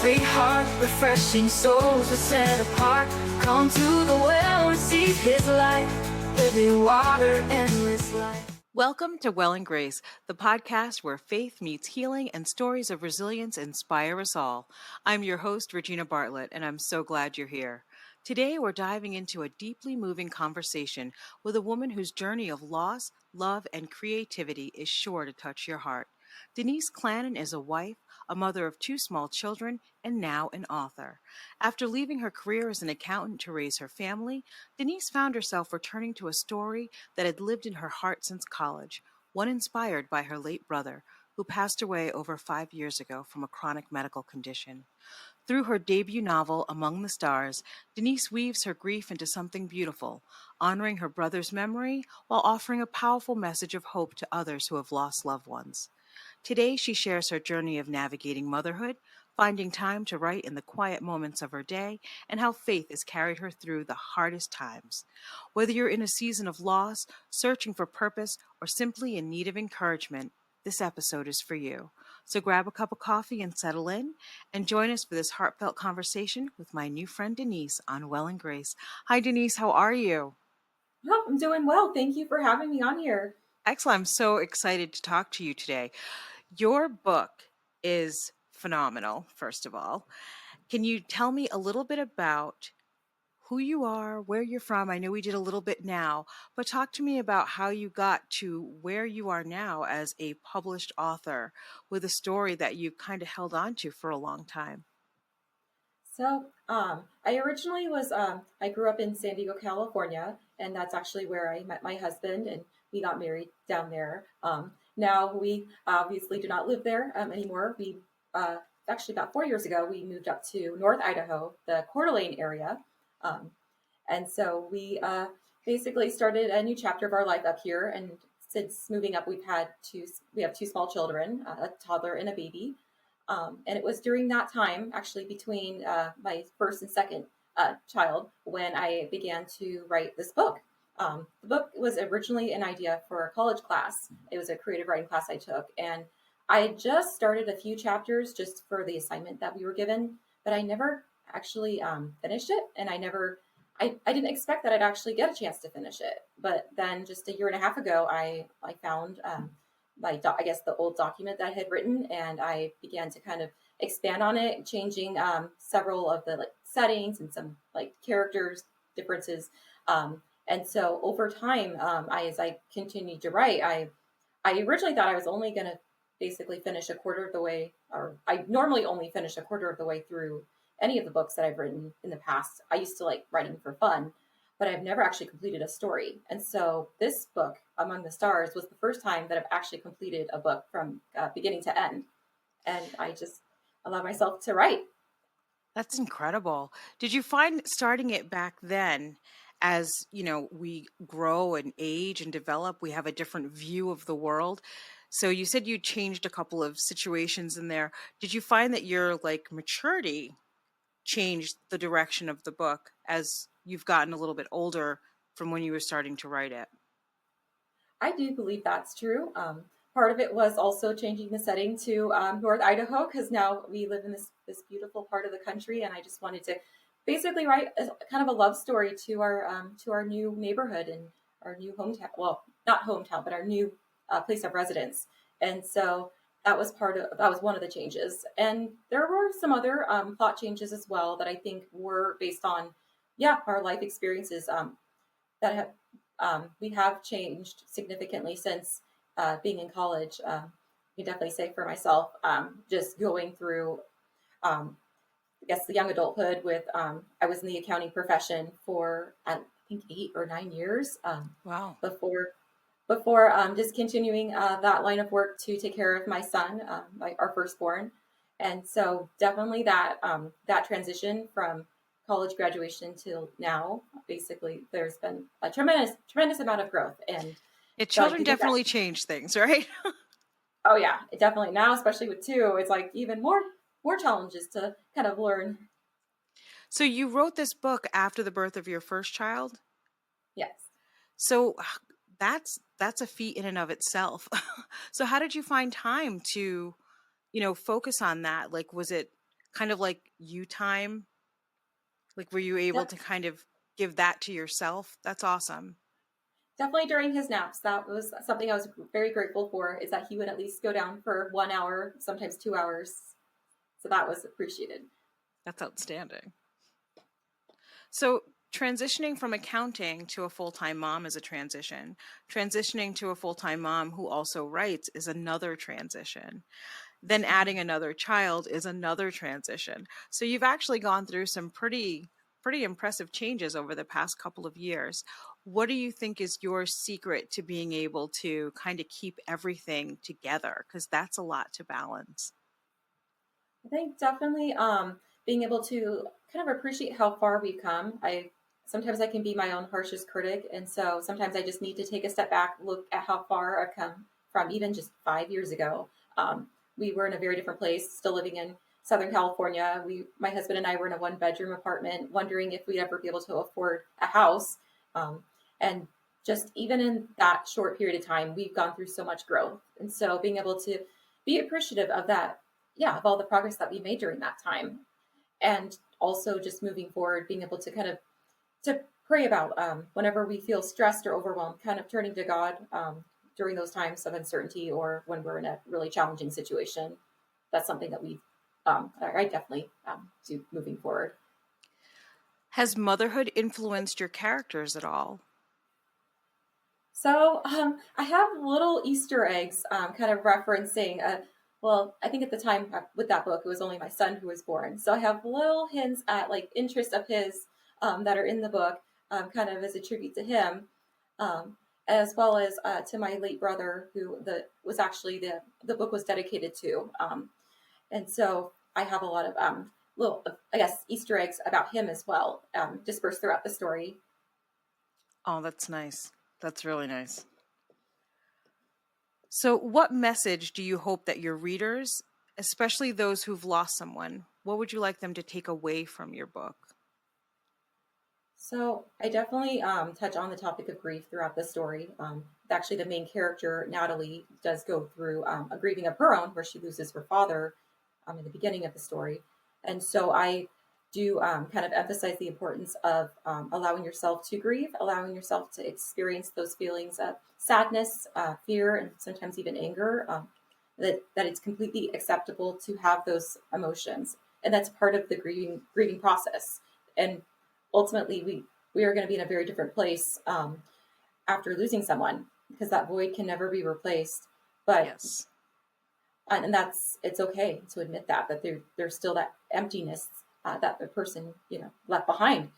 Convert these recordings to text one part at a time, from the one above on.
free heart, refreshing souls are set apart. Come to the well, receive his life, living water, endless life. Welcome to Well and Grace, the podcast where faith meets healing and stories of resilience inspire us all. I'm your host, Regina Bartlett, and I'm so glad you're here. Today, we're diving into a deeply moving conversation with a woman whose journey of loss, love, and creativity is sure to touch your heart. Denise Clanin is a wife, a mother of 2 small children, and now an author. After leaving her career as an accountant to raise her family, Denise found herself returning to a story that had lived in her heart since college, one inspired by her late brother, who passed away over 5 years ago from a chronic medical condition. Through her debut novel, Among the Stars, Denise weaves her grief into something beautiful, honoring her brother's memory while offering a powerful message of hope to others who have lost loved ones. Today, she shares her journey of navigating motherhood, finding time to write in the quiet moments of her day, and how faith has carried her through the hardest times. Whether you're in a season of loss, searching for purpose, or simply in need of encouragement, this episode is for you. So grab a cup of coffee and settle in, and join us for this heartfelt conversation with my new friend Denise on Well and Grace. Hi, Denise. How are you? Oh, I'm doing well. Thank you for having me on here. Excellent. I'm so excited to talk to you today. Your book is phenomenal, first of all. Can you tell me a little bit about who you are, where you're from? I know we did a little bit now, but talk to me about how you got to where you are now as a published author with a story that you kind of held on to for a long time. I originally I grew up in San Diego, California, and that's actually where I met my husband, and we got married down there. Now we obviously do not live there anymore. Actually, about 4 years ago, we moved up to North Idaho, the Coeur d'Alene area. And so we basically started a new chapter of our life up here. And since moving up, we have 2 small children, a toddler and a baby. And it was during that time, actually between my first and second child, when I began to write this book. The book was originally an idea for a college class. It was a creative writing class I took. And I had just started a few chapters just for the assignment that we were given, but I never actually finished it. And I didn't expect that I'd actually get a chance to finish it. But then just a year and a half ago, I found the old document that I had written, and I began to kind of expand on it, changing several of the settings and some characters differences. And so over time, as I continued to write, I originally thought I was only going to basically finish a quarter of the way, or I normally only finish a quarter of the way through any of the books that I've written in the past. I used to like writing for fun, but I've never actually completed a story. And so this book, Among the Stars, was the first time that I've actually completed a book from beginning to end. And I just allow myself to write. That's incredible. Did you find starting it back then, as we grow and age and develop, we have a different view of the world? So you said you changed a couple of situations in there. Did you find that your maturity changed the direction of the book as you've gotten a little bit older from when you were starting to write it? I do believe that's true. Part of it was also changing the setting to North Idaho, because now we live in this beautiful part of the country, and I just wanted to basically write kind of a love story to our new neighborhood and our new hometown. Well, not hometown, but our new place of residence. And so that was one of the changes. And there were some other plot changes as well that I think were based on, our life experiences that we have changed significantly since being in college. I can definitely say for myself, just going through, the young adulthood with, I was in the accounting profession for, I think, 8 or 9 years. Wow. Before discontinuing that line of work to take care of my son, our firstborn. And so definitely that transition from college graduation till now, basically there's been a tremendous amount of growth. And children definitely change things, right? Oh yeah, it definitely. Now, especially with 2, it's even more challenges to kind of learn. So you wrote this book after the birth of your first child? Yes. So that's a feat in and of itself. So how did you find time to, focus on that? Was it kind of like you time? Like, were you able De- to kind of give that to yourself? That's awesome. Definitely during his naps, that was something I was very grateful for, is that he would at least go down for 1 hour, sometimes 2 hours. So that was appreciated. That's outstanding. So, transitioning from accounting to a full time mom is a transition. Transitioning to a full time mom who also writes is another transition. Then adding another child is another transition. So, you've actually gone through some pretty impressive changes over the past couple of years. What do you think is your secret to being able to kind of keep everything together? Because that's a lot to balance. I think definitely being able to kind of appreciate how far we've come. I sometimes I can be my own harshest critic, and so sometimes I just need to take a step back, look at how far I've come from even just 5 years ago. We were in a very different place, still living in Southern California. My husband and I were in a one-bedroom apartment, wondering if we'd ever be able to afford a house. And just even in that short period of time, we've gone through so much growth, and so being able to be appreciative of that, yeah, of all the progress that we made during that time, and also just moving forward, being able to kind of to pray about whenever we feel stressed or overwhelmed, kind of turning to God during those times of uncertainty or when we're in a really challenging situation. That's something that I definitely do moving forward. Has motherhood influenced your characters at all? So I have little Easter eggs, kind of referencing. Well, I think at the time with that book, it was only my son who was born. So I have little hints at like interests of his that are in the book, kind of as a tribute to him, um, as well as to my late brother, who the was actually the book was dedicated to. And so I have a lot of little, I guess, Easter eggs about him as well, dispersed throughout the story. Oh, that's nice. That's really nice. So, what message do you hope that your readers, especially those who've lost someone, what would you like them to take away from your book? So I definitely touch on the topic of grief throughout the story. Actually, the main character, Natalie, does go through a grieving of her own, where she loses her father in the beginning of the story. And so I do kind of emphasize the importance of allowing yourself to grieve, allowing yourself to experience those feelings of sadness, fear, and sometimes even anger. That it's completely acceptable to have those emotions, and that's part of the grieving process. And ultimately, we are going to be in a very different place after losing someone, because that void can never be replaced. But Yes. and that's it's okay to admit that there's still that emptiness that the person left behind.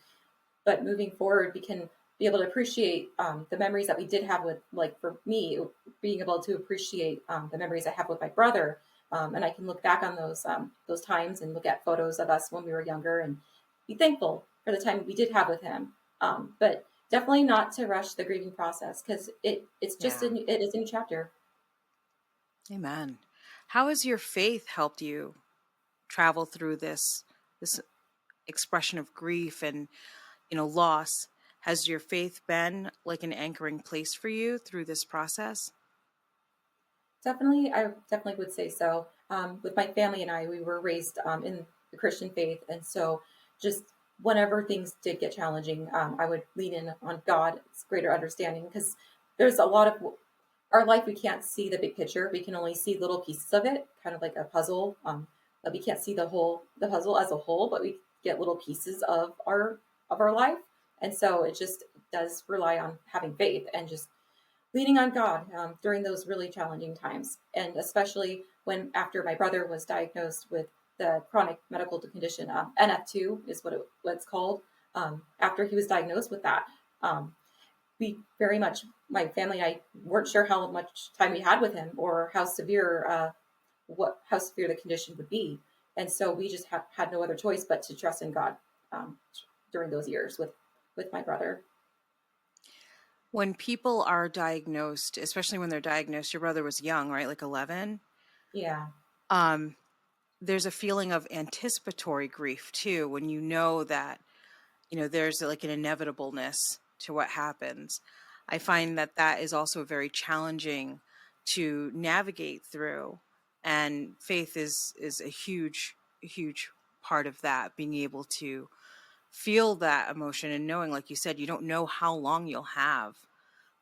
But moving forward, we can be able to appreciate the memories that we did have with, like for me, being able to appreciate the memories I have with my brother, and I can look back on those times and look at photos of us when we were younger and be thankful for the time we did have with him. But definitely not to rush the grieving process, because it's just Yeah. it is a new chapter. Amen. How has your faith helped you travel through this expression of grief and, loss? Has your faith been like an anchoring place for you through this process? Definitely, I definitely would say so. With my family and I, we were raised in the Christian faith, and so just whenever things did get challenging, I would lean in on God's greater understanding, because there's a lot of our life we can't see the big picture. We can only see little pieces of it, kind of like a puzzle. But we can't see the puzzle as a whole, but we get little pieces of our life, and so it just does rely on having faith and just leaning on God during those really challenging times. And especially when, after my brother was diagnosed with the chronic medical condition, NF2 is what it's called. After he was diagnosed with that, we very much, my family and I weren't sure how much time we had with him, or how severe the condition would be. And so we just had no other choice but to trust in God um, during those years with my brother. When people are diagnosed, especially when they're diagnosed, your brother was young, right? Like 11. Yeah. Um, there's a feeling of anticipatory grief too, when you know that, there's like an inevitableness to what happens. I find that that is also very challenging to navigate through. And faith is a huge part of that, being able to feel that emotion and knowing, like you said, you don't know how long you'll have,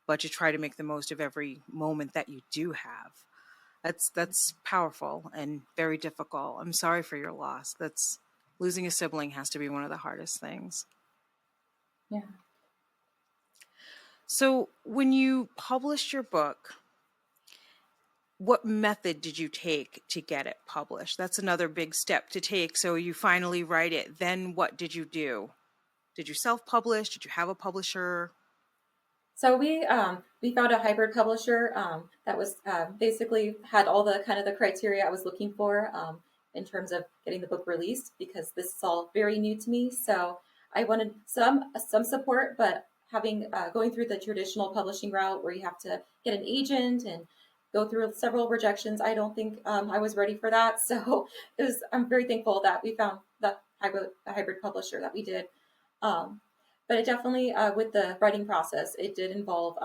but you try to make the most of every moment that you do have. That's powerful and very difficult. I'm sorry for your loss. That's losing a sibling has to be one of the hardest things. Yeah. So, when you published your book, what method did you take to get it published? That's another big step to take. So, you finally write it. Then, what did you do? Did you self-publish? Did you have a publisher? So we found a hybrid publisher that was basically had all the kind of the criteria I was looking for in terms of getting the book released, because this is all very new to me. So I wanted some support, but having going through the traditional publishing route where you have to get an agent and go through several rejections, I don't think I was ready for that. So I'm very thankful that we found the hybrid publisher that we did. Um, but it definitely, with the writing process, it did involve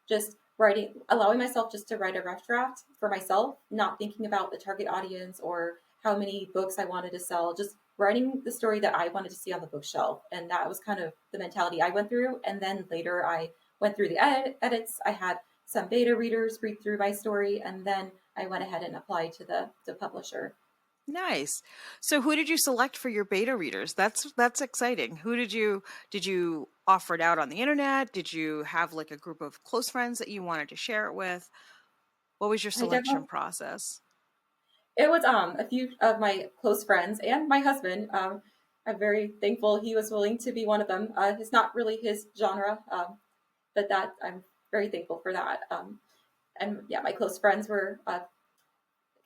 just writing, allowing myself just to write a rough draft for myself, not thinking about the target audience or how many books I wanted to sell, just writing the story that I wanted to see on the bookshelf. And that was kind of the mentality I went through. And then later I went through the edits. I had some beta readers read through my story, and then I went ahead and applied to the publisher. Nice. So who did you select for your beta readers? That's exciting. Who did you offer it out on the internet? Did you have like a group of close friends that you wanted to share it with? What was your I selection definitely process? It was a few of my close friends and my husband. I'm very thankful he was willing to be one of them. It's not really his genre, but that I'm very thankful for that. And yeah, my close friends were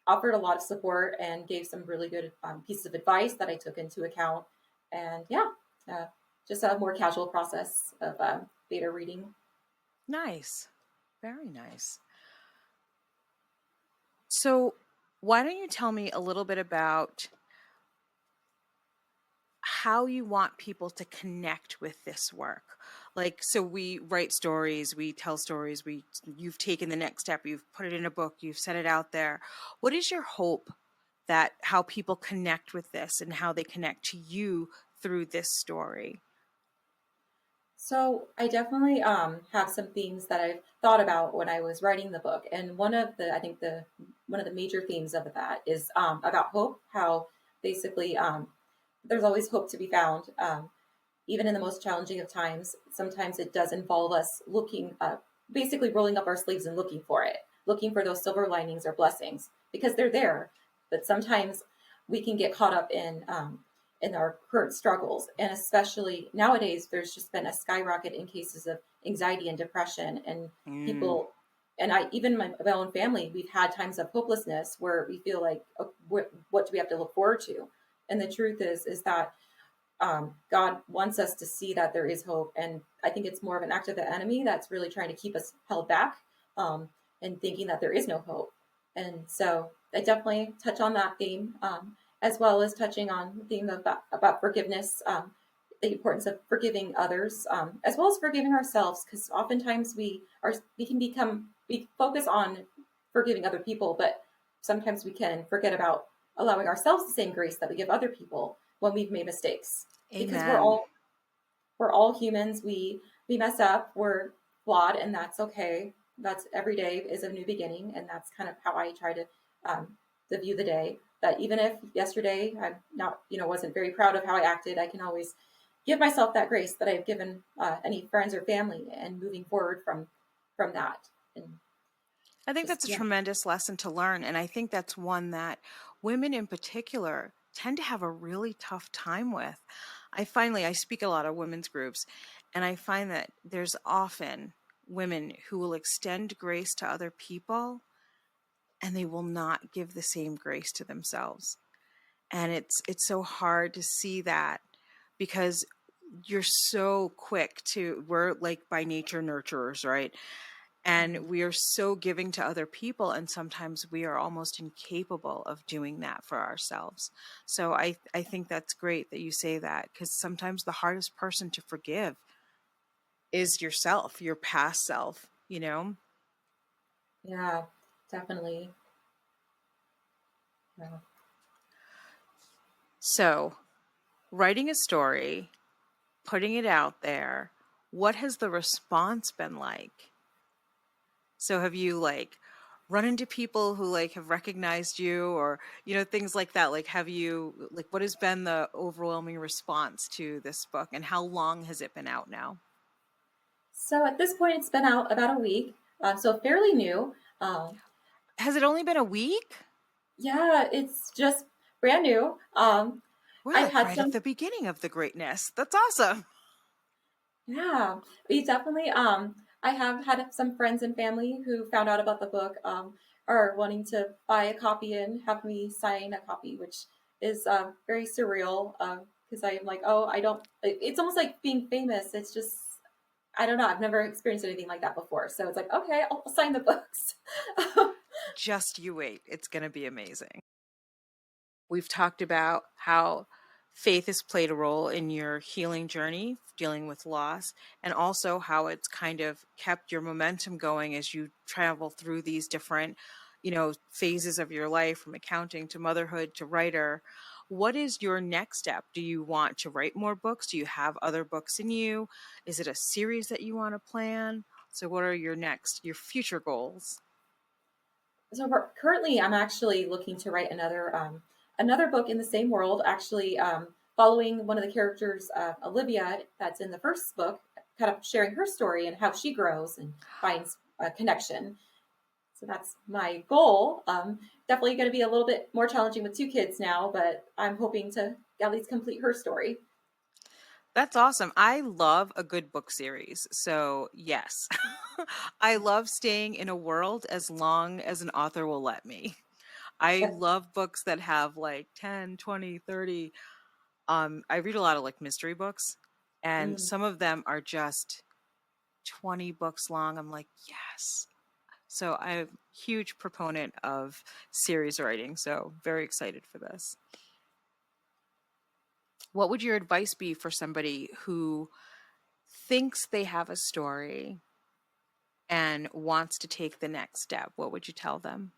offered a lot of support and gave some really good pieces of advice that I took into account. And yeah, uh, just a more casual process of beta reading. Nice. Very nice. So why don't you tell me a little bit about how you want people to connect with this work? Like, so we write stories, we tell stories, you've taken the next step, you've put it in a book, you've set it out there. What is your hope that how people connect with this and how they connect to you through this story? So I definitely have some themes that I've thought about when I was writing the book, and I think the one of the major themes of that is about hope. How basically there's always hope to be found, even in the most challenging of times. Sometimes it does involve us looking, basically rolling up our sleeves and looking for it, looking for those silver linings or blessings, because they're there. But sometimes we can get caught up in our current struggles, and especially nowadays, there's just been a skyrocket in cases of anxiety and depression, and Mm. people. And I, even my own family, we've had times of hopelessness where we feel like, oh, what do we have to look forward to? And the truth is that God wants us to see that there is hope. And I think it's more of an act of the enemy that's really trying to keep us held back and thinking that there is no hope. And so I definitely touch on that theme, as well as touching on the theme about forgiveness, the importance of forgiving others, as well as forgiving ourselves, because oftentimes we focus on forgiving other people, but sometimes we can forget about allowing ourselves the same grace that we give other people when we've made mistakes, because Amen. we're all humans. We mess up, we're flawed, and that's okay. That's every day is a new beginning, and that's kind of how I try to view the day. That even if yesterday I'm not, wasn't very proud of how I acted, I can always give myself that grace that I've given any friends or family, and moving forward from that. And I think just that's a yeah. tremendous lesson to learn. And I think that's one that women in particular tend to have a really tough time with. I speak at a lot of women's groups, and I find that there's often women who will extend grace to other people and they will not give the same grace to themselves. And it's so hard to see that because you're so we're like by nature nurturers, right? And we are so giving to other people, and sometimes we are almost incapable of doing that for ourselves. So I think that's great that you say that, because sometimes the hardest person to forgive is yourself, your past self, you know? Yeah, definitely. Yeah. So, writing a story, putting it out there, what has the response been like? So, have you like run into people who like have recognized you or, things like that? Like, have you, like, what has been the overwhelming response to this book and how long has it been out now? So at this point, it's been out about a week, so fairly new. Has it only been a week? Yeah, it's just brand new. We're I've like had right at some, the beginning of the greatness. That's awesome. yeah, we definitely, I have had some friends and family who found out about the book, are wanting to buy a copy and have me sign a copy, which is very surreal, because I'm like, oh, I don't, it's almost like being famous. It's just, I don't know. I've never experienced anything like that before. So it's like, okay, I'll sign the books. Just you wait. It's going to be amazing. We've talked about how faith has played a role in your healing journey, dealing with loss, and also how it's kind of kept your momentum going as you travel through these different, phases of your life from accounting to motherhood to writer. What is your next step? Do you want to write more books? Do you have other books in you? Is it a series that you want to plan? So what are your future goals? So currently, I'm actually looking to write another book in the same world. Actually, following one of the characters, Olivia, that's in the first book, kind of sharing her story and how she grows and finds a connection. So that's my goal. Definitely going to be a little bit more challenging with two kids now, but I'm hoping to at least complete her story. That's awesome. I love a good book series. So, yes, I love staying in a world as long as an author will let me. I love books that have like 10, 20, 30. I read a lot of like mystery books, and Mm. some of them are just 20 books long. I'm like, yes. So, I'm a huge proponent of series writing. So, very excited for this. What would your advice be for somebody who thinks they have a story and wants to take the next step, what would you tell them?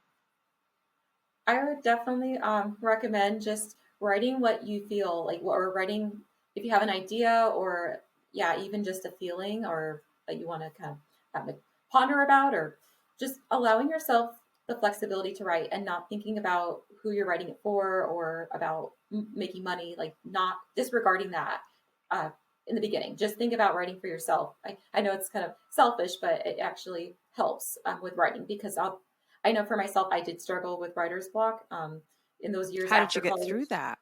I would definitely recommend just writing what you feel like, or writing if you have an idea, or yeah, even just a feeling, or that you want to kind of have a ponder about, or just allowing yourself the flexibility to write and not thinking about who you're writing it for or about making money, like not disregarding that uh, in the beginning. Just think about writing for yourself. I know it's kind of selfish, but it actually helps with writing because I know for myself, I did struggle with writer's block in those years How did after you get college. through that?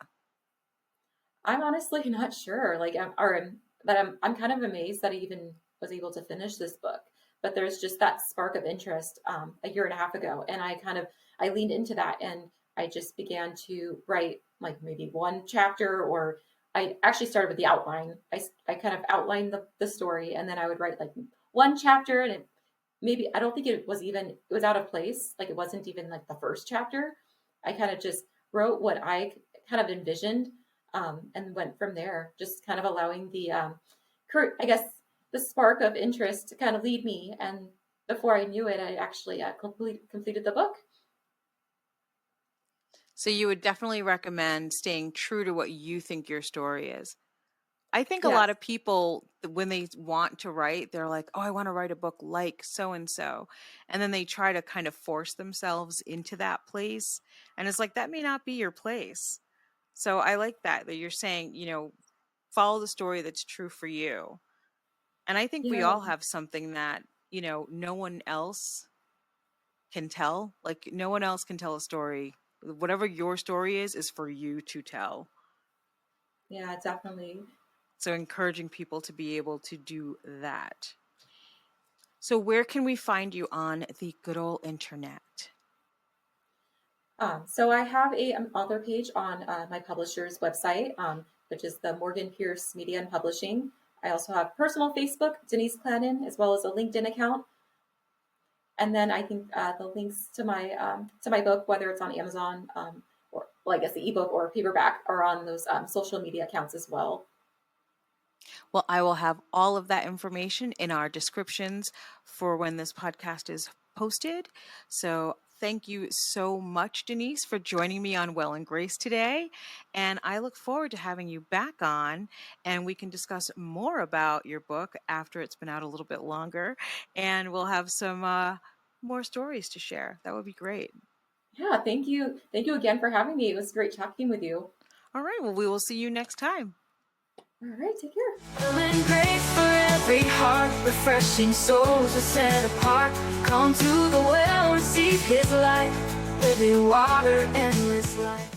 I'm honestly not sure. But I'm kind of amazed that I even was able to finish this book. But there's just that spark of interest a year and a half ago, and I leaned into that, and I just began to write like maybe one chapter, or I actually started with the outline. I kind of outlined the story, and then I would write like one chapter, and maybe I don't think it was out of place. Like it wasn't even like the first chapter. I kind of just wrote what I kind of envisioned, and went from there, just kind of allowing I guess, the spark of interest to kind of lead me. And before I knew it, I actually completed the book. So you would definitely recommend staying true to what you think your story is. I think a Yes. lot of people, when they want to write, they're like, oh, I want to write a book like so and so. And then they try to kind of force themselves into that place. And it's like, that may not be your place. So I like that you're saying, follow the story that's true for you. And I think we Yeah. all have something that, no one else can tell. Like, no one else can tell a story. Whatever your story is for you to tell. Yeah, definitely. So, encouraging people to be able to do that. So, where can we find you on the good old internet? So I have a author page on my publisher's website, which is the Morgan Pierce Media and Publishing. I also have personal Facebook, Denise Clanin, as well as a LinkedIn account. And then I think the links to my book, whether it's on Amazon, or well, I guess the ebook or paperback, are on those social media accounts as well. Well, I will have all of that information in our descriptions for when this podcast is posted. So, thank you so much, Denise, for joining me on Well and Grace today. And I look forward to having you back on, and we can discuss more about your book after it's been out a little bit longer, and we'll have some more stories to share. That would be great. Yeah, thank you. Thank you again for having me. It was great talking with you. All right, well, we will see you next time. All right, take care. Well and grace for every heart, refreshing souls are set apart. Come to the well, receive His light, living water, endless life.